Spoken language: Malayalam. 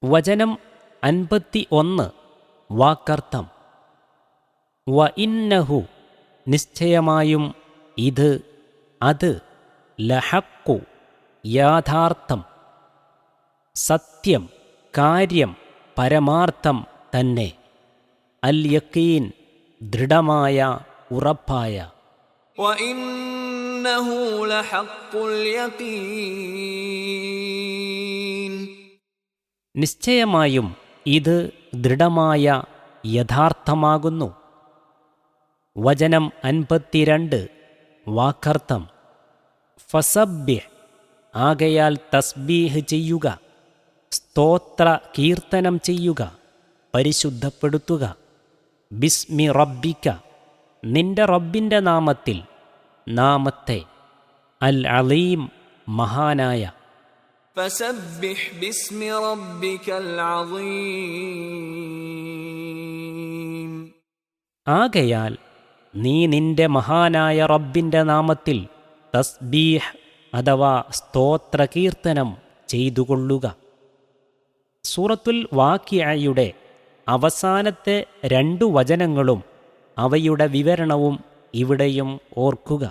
വചനം 51 വാക്കർത്ഥം. വ ഇന്നഹു നിശ്ചയമായും ഇത് അത് ലഹക്കു യാഥാർത്ഥം സത്യം കാര്യം പരമാർത്ഥം തന്നെ അൽ യഖീൻ ദൃഢമായ ഉറപ്പായ وَإِنَّهُ لَحَقُّ الْيَقِينِ നിശ്ചയമായും ഇത് ദൃഢമായ യഥാർത്ഥമാകുന്നു. വചനം 52 വാക്കർത്ഥം. ഫസബ്ബിഹ് ആകയാൽ തസ്ബീഹ് ചെയ്യുക, സ്തോത്ര കീർത്തനം ചെയ്യുക, പരിശുദ്ധപ്പെടുത്തുക. ബിസ്മി റബ്ബിക നിന്റെ റബ്ബിൻ്റെ നാമത്തിൽ, നാമത്തെ. അൽ അലീം മഹാനായ. فسبح باسم ربك العظيم ആകയാൽ നീ നിന്റെ മഹാനായ റബ്ബിൻ്റെ നാമത്തിൽ തസ്ബീഹ് അഥവാ സ്തോത്രകീർത്തനം ചെയ്തുകൊള്ളുക. സൂറത്തുൽ വാഖിഅയുടെ അവസാനത്തെ 2 വചനങ്ങളും അവയുടെ വിവരണവും ഇവിടെയും ഓർക്കുക.